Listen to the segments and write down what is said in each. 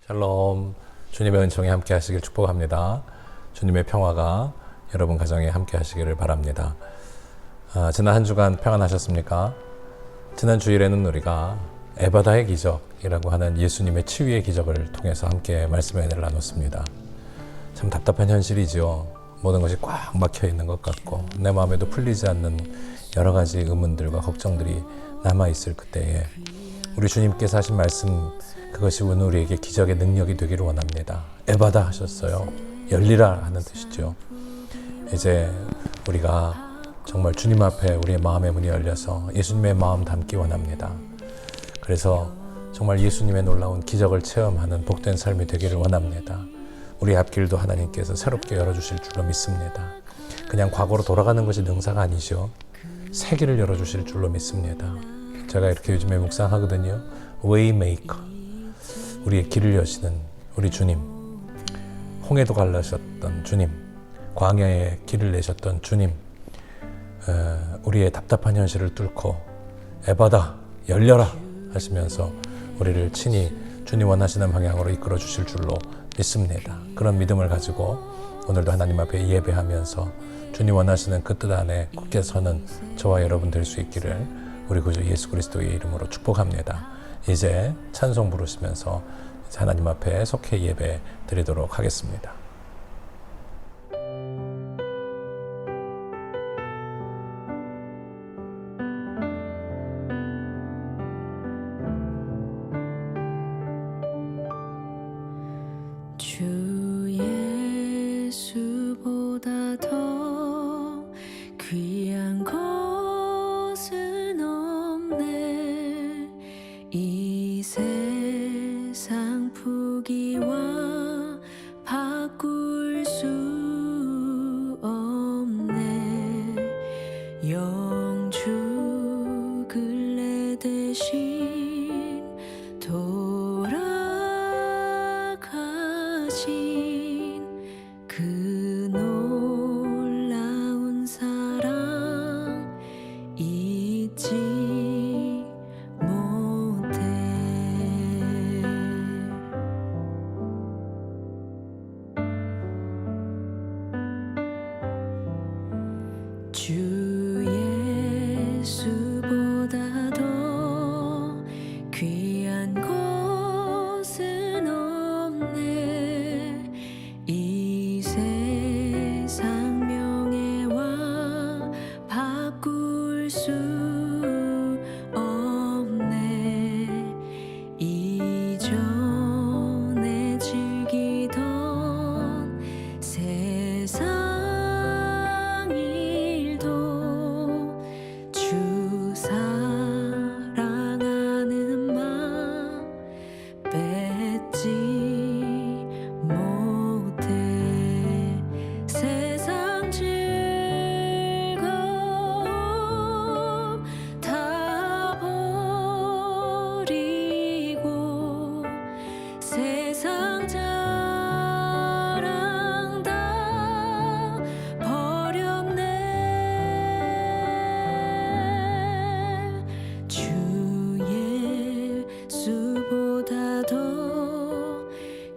샬롬, 주님의 은총에 함께 하시길 축복합니다. 주님의 평화가 여러분 가정에 함께 하시기를 바랍니다. 지난 한 주간 평안하셨습니까? 지난 주일에는 우리가 에바다의 기적이라고 하는 예수님의 치유의 기적을 통해서 함께 말씀의 은혜를 나눴습니다. 참 답답한 현실이지요. 모든 것이 꽉 막혀 있는 것 같고 내 마음에도 풀리지 않는 여러 가지 의문들과 걱정들이 남아있을 그때에 우리 주님께서 하신 말씀, 그것이 오늘 우리에게 기적의 능력이 되기를 원합니다. 에바다 하셨어요. 열리라 하는 뜻이죠. 이제 우리가 정말 주님 앞에 우리의 마음의 문이 열려서 예수님의 마음 담기 원합니다. 그래서 정말 예수님의 놀라운 기적을 체험하는 복된 삶이 되기를 원합니다. 우리 앞길도 하나님께서 새롭게 열어주실 줄로 믿습니다. 그냥 과거로 돌아가는 것이 능사가 아니죠. 새 길을 열어주실 줄로 믿습니다. 제가 이렇게 요즘에 묵상하거든요. Waymaker, 우리의 길을 여시는 우리 주님, 홍해도 갈라셨던 주님, 광야에 길을 내셨던 주님, 우리의 답답한 현실을 뚫고 에바다 열려라 하시면서 우리를 친히 주님 원하시는 방향으로 이끌어 주실 줄로 믿습니다. 그런 믿음을 가지고 오늘도 하나님 앞에 예배하면서 주님 원하시는 그 뜻 안에 굳게 서는 저와 여러분 될 수 있기를 우리 구주 예수 그리스도의 이름으로 축복합니다. 이제 찬송 부르시면서 하나님 앞에 속해 예배 드리도록 하겠습니다. 주 예수보다 더 귀한 것은 없네. 이 세상 부귀와 바꿀 수 없네. 영주 근래 대신 돌아가신 그 놀라운 사랑 잊지 못해. 주 예수보다 더 귀한 것은 없네. 이 세상 명예와 바꿀 수 없네. 이전에 즐기던 세상 일도 주 사랑하는 마음 뺏지 못해. 세상 즐거움 다 버리고 세상 자랑 다 버렸네. 주 예수보다 더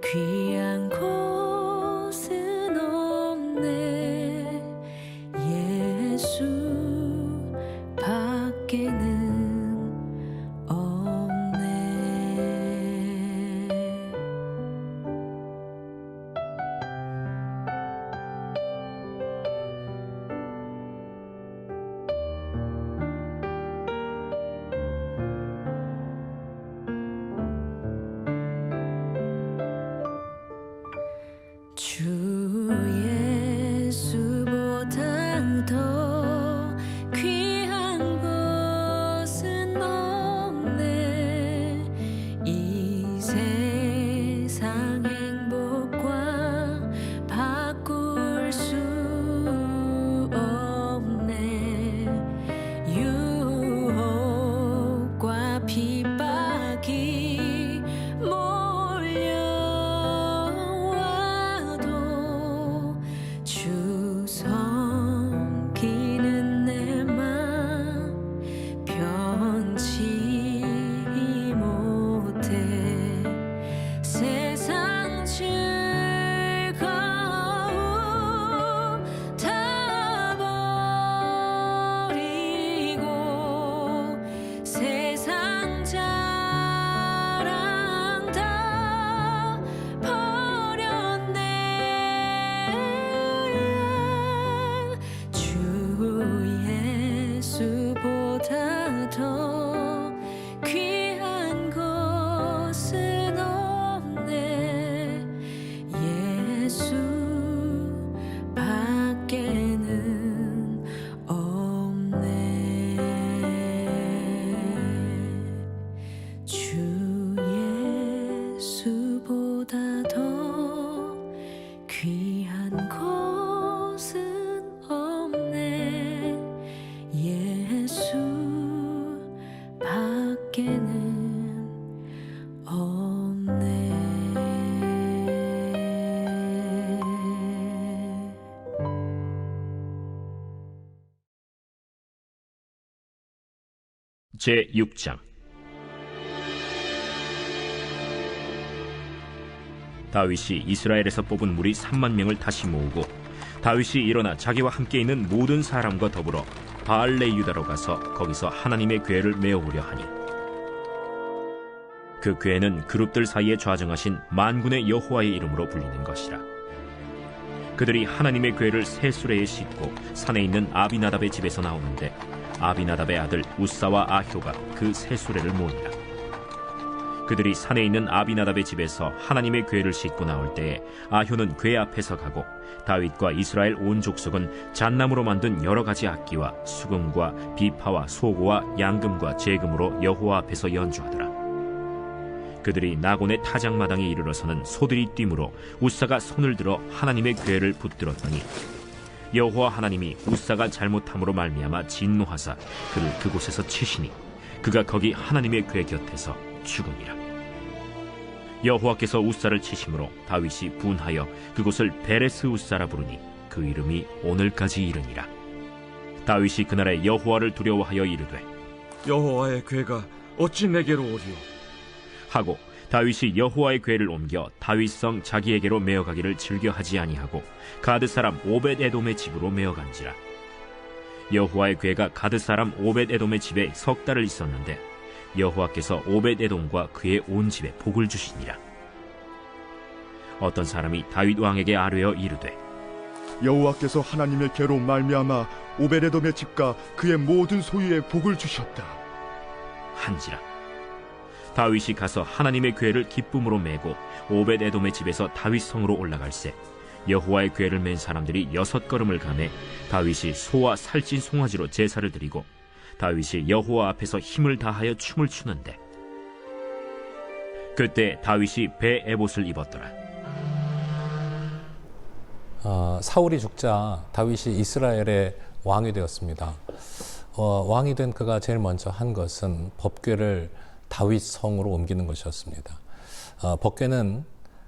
귀한 것은 없네. 예수 밖에는 없네. 주 예수보다 더 귀한 것은 없네. 이 세상 행복과 바꿀 수 없네. 유혹과 핍박이 몰려와도 즐거움 다 버리고 세상 자랑 다 버렸네. 주 예수보다 더 귀한 것은 없네. 예수 밖에는 없네. 주 예수보다 더 귀한 것은 없네. 예수 밖에는 없네. 제6장 다윗이 이스라엘에서 뽑은 무리 3만 명을 다시 모으고 다윗이 일어나 자기와 함께 있는 모든 사람과 더불어 바알레 유다로 가서 거기서 하나님의 궤를 메어오려 하니 그 궤는 그룹들 사이에 좌정하신 만군의 여호와의 이름으로 불리는 것이라. 그들이 하나님의 궤를 새 수레에 싣고 산에 있는 아비나답의 집에서 나오는데 아비나답의 아들 우사와 아효가 그 새 수레를 모으니라. 그들이 산에 있는 아비나답의 집에서 하나님의 궤를 싣고 나올 때에 아효는 궤 앞에서 가고 다윗과 이스라엘 온 족속은 잣나무로 만든 여러 가지 악기와 수금과 비파와 소고와 양금과 제금으로 여호와 앞에서 연주하더라. 그들이 나곤의 타작마당에 이르러서는 소들이 뛰므로 우사가 손을 들어 하나님의 궤를 붙들었더니 여호와 하나님이 우사가 잘못함으로 말미암아 진노하사 그를 그곳에서 치시니 그가 거기 하나님의 궤 곁에서 죽으니라. 여호와께서 우사를 치심으로 다윗이 분하여 그곳을 베레스 우사라 부르니 그 이름이 오늘까지 이르니라. 다윗이 그날에 여호와를 두려워하여 이르되 여호와의 궤가 어찌 내게로 오리오? 하고 다윗이 여호와의 궤를 옮겨 다윗성 자기에게로 메어가기를 즐겨하지 아니하고 가드 사람 오벳 에돔의 집으로 메어간지라. 여호와의 궤가 가드 사람 오벳 에돔의 집에 석 달을 있었는데 여호와께서 오벳 에돔과 그의 온 집에 복을 주시니라. 어떤 사람이 다윗 왕에게 아뢰어 이르되 여호와께서 하나님의 궤로 말미암아 오베레돔의 집과 그의 모든 소유에 복을 주셨다 한지라. 다윗이 가서 하나님의 궤를 기쁨으로 메고 오벳 에돔의 집에서 다윗 성으로 올라갈새 여호와의 궤를 맨 사람들이 6걸음을 가매 다윗이 소와 살찐 송아지로 제사를 드리고 다윗이 여호와 앞에서 힘을 다하여 춤을 추는데 그때 다윗이 배 에봇을 입었더라. 사울이 죽자 다윗이 이스라엘의 왕이 되었습니다. 왕이 된 그가 제일 먼저 한 것은 법궤를 다윗 성으로 옮기는 것이었습니다. 법궤는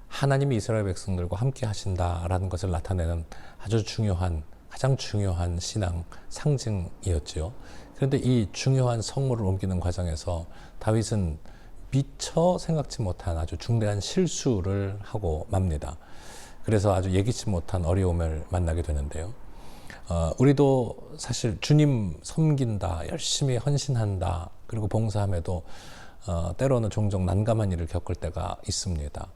하나님이 이스라엘 백성들과 함께 하신다라는 것을 나타내는 아주 중요한, 가장 중요한 신앙 상징이었죠. 그런데 이 중요한 성물을 옮기는 과정에서 다윗은 미처 생각지 못한 아주 중대한 실수를 하고 맙니다. 그래서 아주 예기치 못한 어려움을 만나게 되는데요. 우리도 사실 주님 섬긴다, 열심히 헌신한다, 그리고 봉사함에도 때로는 종종 난감한 일을 겪을 때가 있습니다.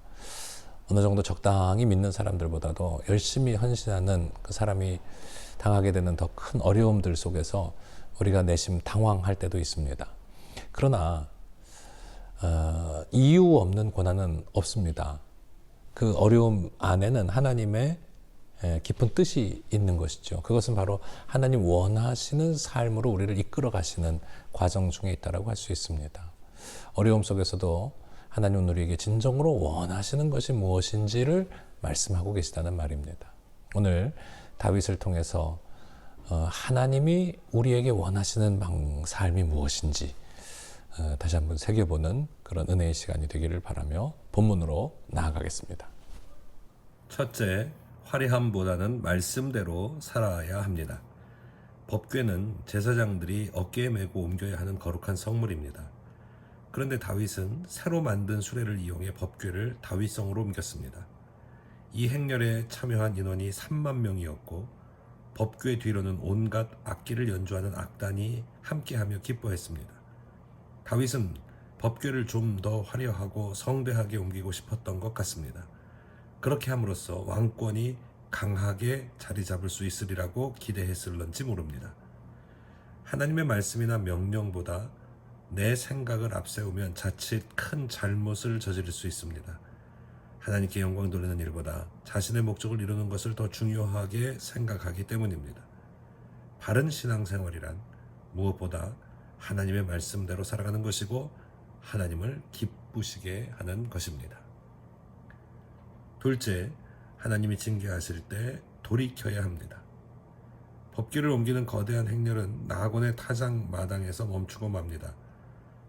어느 정도 적당히 믿는 사람들보다도 열심히 헌신하는 그 사람이 당하게 되는 더 큰 어려움들 속에서 우리가 내심 당황할 때도 있습니다. 그러나 이유 없는 고난은 없습니다. 그 어려움 안에는 하나님의 깊은 뜻이 있는 것이죠. 그것은 바로 하나님 원하시는 삶으로 우리를 이끌어 가시는 과정 중에 있다고 할 수 있습니다. 어려움 속에서도 하나님은 우리에게 진정으로 원하시는 것이 무엇인지를 말씀하고 계시다는 말입니다. 오늘 다윗을 통해서 하나님이 우리에게 원하시는 삶이 무엇인지 다시 한번 새겨보는 그런 은혜의 시간이 되기를 바라며 본문으로 나아가겠습니다. 첫째, 화려함보다는 말씀대로 살아야 합니다. 법궤는 제사장들이 어깨에 메고 옮겨야 하는 거룩한 성물입니다. 그런데 다윗은 새로 만든 수레를 이용해 법궤를 다윗성으로 옮겼습니다. 이 행렬에 참여한 인원이 3만 명이었고 법궤 뒤로는 온갖 악기를 연주하는 악단이 함께하며 기뻐했습니다. 다윗은 법궤를 좀 더 화려하고 성대하게 옮기고 싶었던 것 같습니다. 그렇게 함으로써 왕권이 강하게 자리 잡을 수 있으리라고 기대했을런지 모릅니다. 하나님의 말씀이나 명령보다 내 생각을 앞세우면 자칫 큰 잘못을 저지를 수 있습니다. 하나님께 영광 돌리는 일보다 자신의 목적을 이루는 것을 더 중요하게 생각하기 때문입니다. 바른 신앙생활이란 무엇보다 하나님의 말씀대로 살아가는 것이고 하나님을 기쁘시게 하는 것입니다. 둘째, 하나님이 징계하실 때 돌이켜야 합니다. 법궤를 옮기는 거대한 행렬은 나곤의 타작 마당에서 멈추고 맙니다.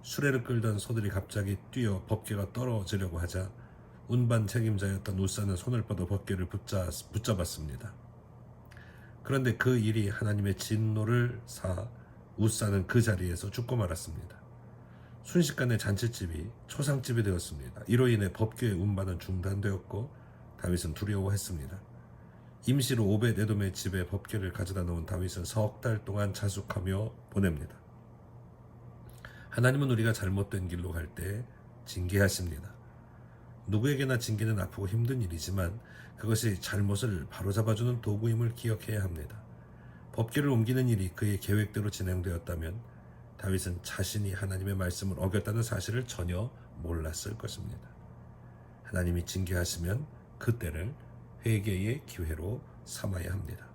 수레를 끌던 소들이 갑자기 뛰어 법궤가 떨어지려고 하자 운반 책임자였던 우사는 손을 뻗어 법궤를 붙잡았습니다. 그런데 그 일이 하나님의 진노를 사 우사는 그 자리에서 죽고 말았습니다. 순식간에 잔치집이 초상집이 되었습니다. 이로 인해 법궤의 운반은 중단되었고 다윗은 두려워했습니다. 임시로 오벳에돔의 집에 법궤를 가져다 놓은 다윗은 석 달 동안 자숙하며 보냅니다. 하나님은 우리가 잘못된 길로 갈 때 징계하십니다. 누구에게나 징계는 아프고 힘든 일이지만 그것이 잘못을 바로잡아주는 도구임을 기억해야 합니다. 법궤를 옮기는 일이 그의 계획대로 진행되었다면 다윗은 자신이 하나님의 말씀을 어겼다는 사실을 전혀 몰랐을 것입니다. 하나님이 징계하시면 그때를 회개의 기회로 삼아야 합니다.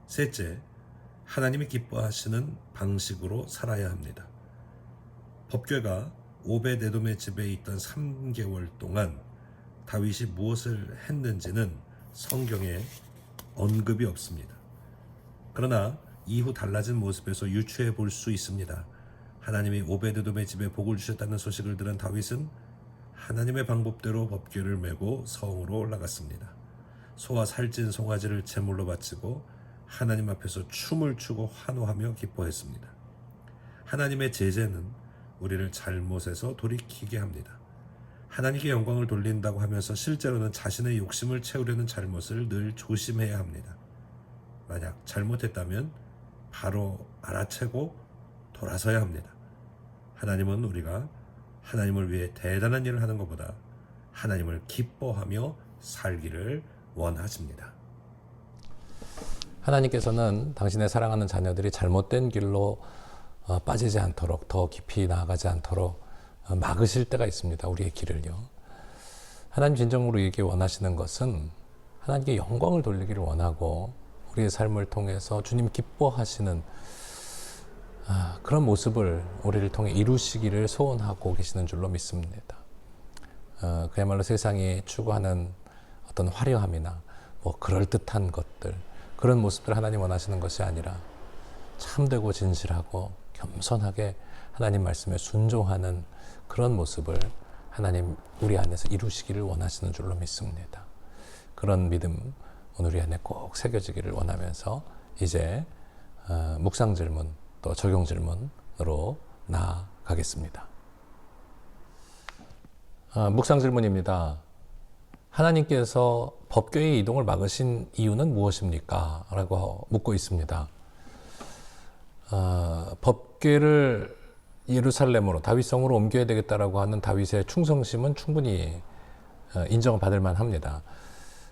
셋째, 하나님이 기뻐하시는 방식으로 살아야 합니다. 법궤가 오벳에돔의 집에 있던 3개월 동안 다윗이 무엇을 했는지는 성경에 언급이 없습니다. 그러나 이후 달라진 모습에서 유추해 볼 수 있습니다. 하나님이 오벳에돔의 집에 복을 주셨다는 소식을 들은 다윗은 하나님의 방법대로 법궤를 메고 성으로 올라갔습니다. 소와 살찐 송아지를 제물로 바치고 하나님 앞에서 춤을 추고 환호하며 기뻐했습니다. 하나님의 제재는 우리를 잘못에서 돌이키게 합니다. 하나님께 영광을 돌린다고 하면서 실제로는 자신의 욕심을 채우려는 잘못을 늘 조심해야 합니다. 만약 잘못했다면 바로 알아채고 돌아서야 합니다. 하나님은 우리가 하나님을 위해 대단한 일을 하는 것보다 하나님을 기뻐하며 살기를 원하십니다. 하나님께서는 당신의 사랑하는 자녀들이 잘못된 길로 빠지지 않도록, 더 깊이 나아가지 않도록 막으실 때가 있습니다. 우리의 길을요. 하나님 진정으로 우리에게 원하시는 것은 하나님께 영광을 돌리기를 원하고 우리의 삶을 통해서 주님 기뻐하시는 그런 모습을 우리를 통해 이루시기를 소원하고 계시는 줄로 믿습니다. 그야말로 세상이 추구하는 어떤 화려함이나 그럴듯한 것들, 그런 모습들 하나님 원하시는 것이 아니라 참되고 진실하고 겸손하게 하나님 말씀에 순종하는 그런 모습을 하나님 우리 안에서 이루시기를 원하시는 줄로 믿습니다. 그런 믿음 오늘 우리 안에 꼭 새겨지기를 원하면서 이제 묵상 질문 또 적용 질문으로 나아가겠습니다. 묵상 질문입니다. 하나님께서 법궤의 이동을 막으신 이유는 무엇입니까? 라고 묻고 있습니다. 법궤를 예루살렘으로 다윗성으로 옮겨야 되겠다라고 하는 다윗의 충성심은 충분히 인정을 받을 만합니다.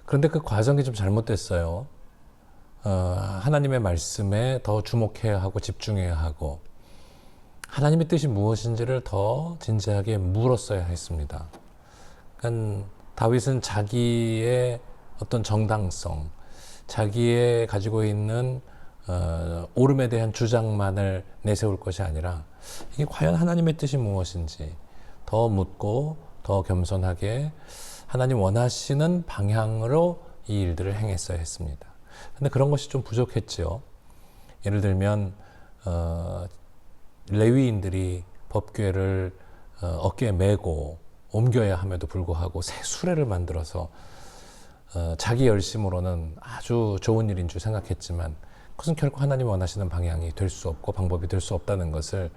그런데 그 과정이 좀 잘못됐어요. 하나님의 말씀에 더 주목해야 하고 집중해야 하고 하나님의 뜻이 무엇인지를 더 진지하게 물었어야 했습니다. 그러니까 다윗은 자기의 어떤 정당성, 자기의 가지고 있는 옳음에 대한 주장만을 내세울 것이 아니라 이게 과연 하나님의 뜻이 무엇인지 더 묻고 더 겸손하게 하나님 원하시는 방향으로 이 일들을 행했어야 했습니다. 그런데 그런 것이 좀 부족했죠. 예를 들면 레위인들이 법궤를 어깨에 메고 옮겨야 함에도 불구하고 새 수레를 만들어서 자기 열심으로는 아주 좋은 일인 줄 생각했지만 그것은 결코 하나님 원하시는 방향이 될 수 없고 방법이 될 수 없다는 것을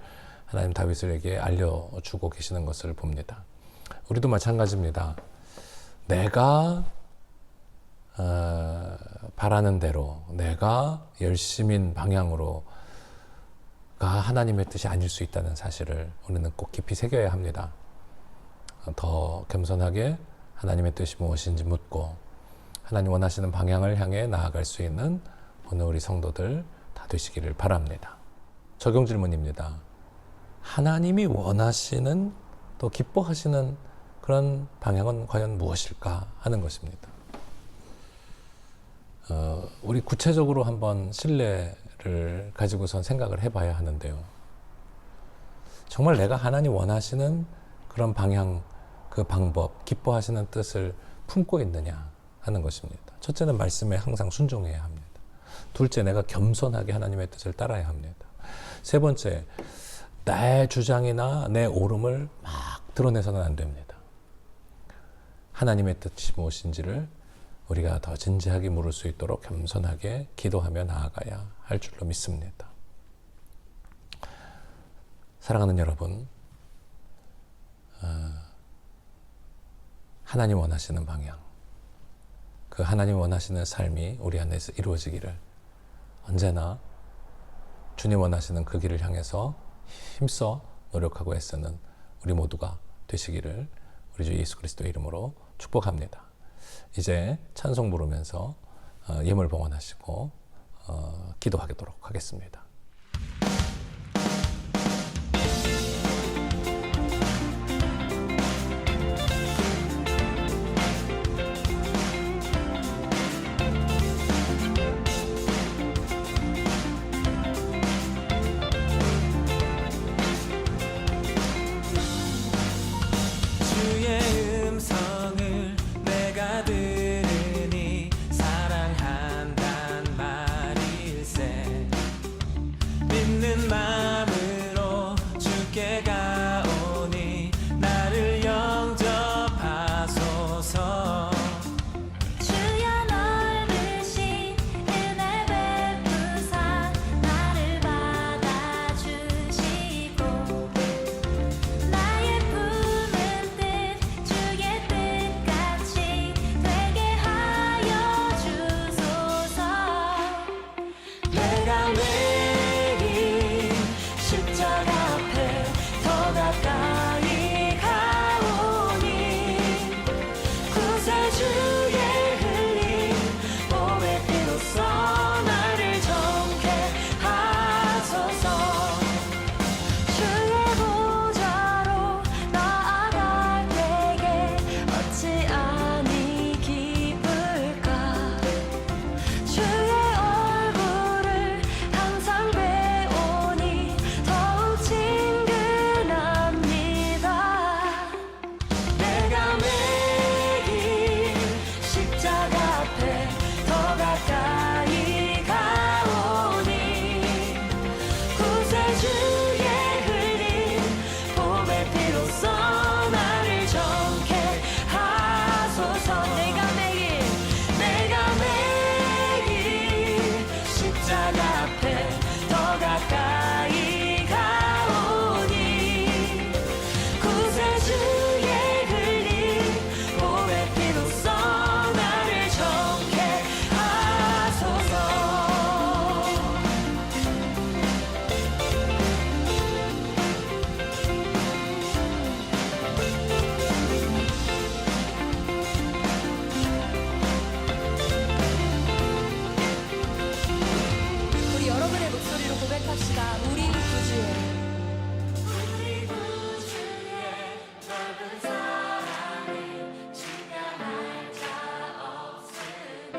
하나님 다윗에게 알려주고 계시는 것을 봅니다. 우리도 마찬가지입니다. 내가 바라는 대로 내가 열심인 방향으로가 하나님의 뜻이 아닐 수 있다는 사실을 우리는 꼭 깊이 새겨야 합니다. 더 겸손하게 하나님의 뜻이 무엇인지 묻고 하나님 원하시는 방향을 향해 나아갈 수 있는 오늘 우리 성도들 다 되시기를 바랍니다. 적용 질문입니다. 하나님이 원하시는 또 기뻐하시는 그런 방향은 과연 무엇일까 하는 것입니다. 우리 구체적으로 한번 신뢰를 가지고선 생각을 해봐야 하는데요. 정말 내가 하나님 원하시는 그런 방향, 그 방법, 기뻐하시는 뜻을 품고 있느냐 하는 것입니다. 첫째는 말씀에 항상 순종해야 합니다. 둘째, 내가 겸손하게 하나님의 뜻을 따라야 합니다. 세 번째, 나의 주장이나 내 옳음을 막 드러내서는 안 됩니다. 하나님의 뜻이 무엇인지를 우리가 더 진지하게 물을 수 있도록 겸손하게 기도하며 나아가야 할 줄로 믿습니다. 사랑하는 여러분, 하나님 원하시는 방향, 그 하나님 원하시는 삶이 우리 안에서 이루어지기를 언제나 주님 원하시는 그 길을 향해서 힘써 노력하고 애쓰는 우리 모두가 되시기를 우리 주 예수 그리스도의 이름으로 축복합니다. 이제 찬송 부르면서 예물 봉헌하시고 기도하도록 하겠습니다. 주의 음성을 내가 들으니 사랑한단 말일세. 믿는 마음으로 주께 가오니 나를 영접하소서. 주여 넓으신 은혜 베푸사 나를 받아주시고 나의 품은 뜻 주의 뜻같이 되게 하여 주소서. 내가 매일 십자가 앞에 더 가까이 가오니 구세주의 흘린 몸의 피로써 나를 정케 하소서. 주의 보좌로 나아갈 때에 어찌 아니 기쁠까. 주의 얼굴을 항상 배우니 더욱 친근합니다. 내가 매일 십자가 앞에 더 가까이 가오니 구세주의 흘린 몸의 피로써 나를 정케 하소서. 내가 매일 십자가 앞에 더 가까이 가오니 구세주의 흘린 몸의 피로써 나를 정케 하소서. 우리 여러분의 목소리로 고백합시다. 우리 구주의 넓은 사랑을 증명할 자 없으며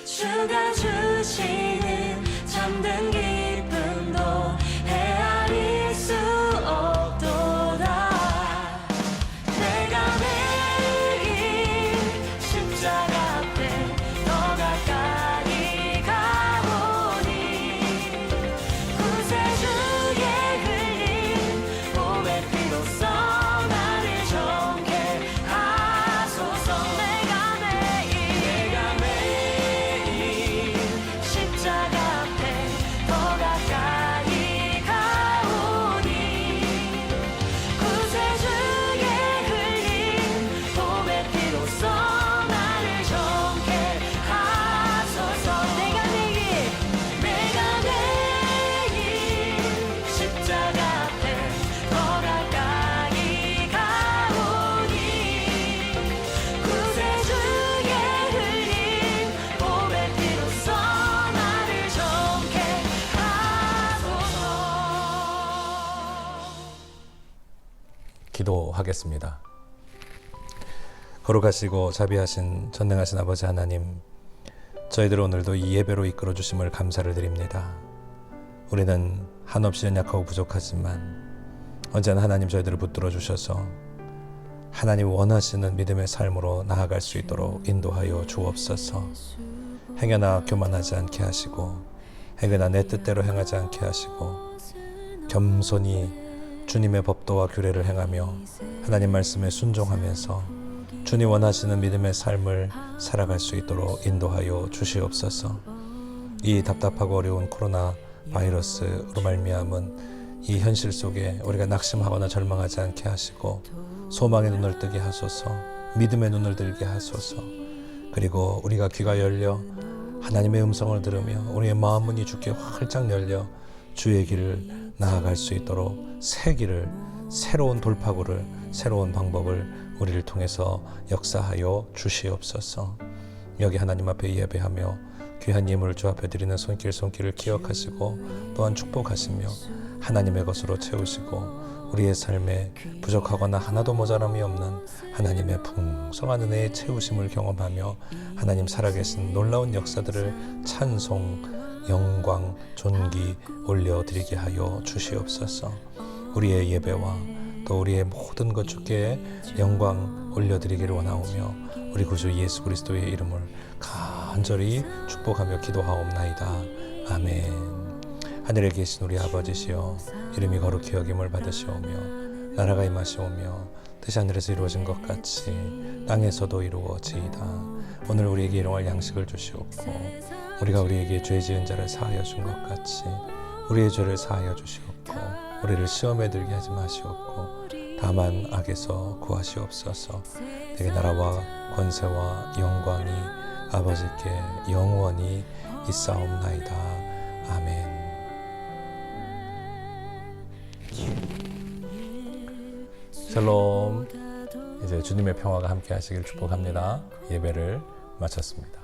주가 주시는 참된 기쁨도 헤아릴 수 없도다. 내가 매일 십자가 앞에 더 가까이 가오니 구세주의 흘린 몸의 피로써 나를 정케 하소서. 내가 매일 십자가 기도하겠습니다. 거룩하시고 자비하신 전능하신 아버지 하나님, 저희들 오늘도 이 예배로 이끌어 주심을 감사를 드립니다. 우리는 한없이 연약하고 부족하지만 언제나 하나님 저희들을 붙들어 주셔서 하나님 원하시는 믿음의 삶으로 나아갈 수 있도록 인도하여 주옵소서. 행여나 교만하지 않게 하시고 행여나 내 뜻대로 행하지 않게 하시고 겸손히 주님의 법도와 규례를 행하며 하나님 말씀에 순종하면서 주님 원하시는 믿음의 삶을 살아갈 수 있도록 인도하여 주시옵소서. 이 답답하고 어려운 코로나 바이러스로 말미암은 이 현실 속에 우리가 낙심하거나 절망하지 않게 하시고 소망의 눈을 뜨게 하소서. 믿음의 눈을 들게 하소서. 그리고 우리가 귀가 열려 하나님의 음성을 들으며 우리의 마음 문이 주께 활짝 열려 주의 길을 나아갈 수 있도록 새 길을, 새로운 돌파구를, 새로운 방법을 우리를 통해서 역사하여 주시옵소서. 여기 하나님 앞에 예배하며 귀한 예물을 주 앞에 드리는 손길을 기억하시고 또한 축복하시며 하나님의 것으로 채우시고 우리의 삶에 부족하거나 하나도 모자람이 없는 하나님의 풍성한 은혜의 채우심을 경험하며 하나님 살아계신 놀라운 역사들을 찬송, 영광, 존귀 올려드리게 하여 주시옵소서. 우리의 예배와 또 우리의 모든 것 주께 영광 올려드리기를 원하오며 우리 구주 예수 그리스도의 이름을 간절히 축복하며 기도하옵나이다. 아멘. 하늘에 계신 우리 아버지시여, 이름이 거룩히 여김을 받으시오며 나라가 임하시오며 뜻이 하늘에서 이루어진 것 같이 땅에서도 이루어지이다. 오늘 우리에게 일용할 양식을 주시옵고 우리가 우리에게 죄 지은 자를 사하여 준 것 같이 우리의 죄를 사하여 주시옵고 우리를 시험에 들게 하지 마시옵고 다만 악에서 구하시옵소서. 내게 나라와 권세와 영광이 아버지께 영원히 있사옵나이다. 아멘. 샬롬. 이제 주님의 평화가 함께 하시길 축복합니다. 예배를 마쳤습니다.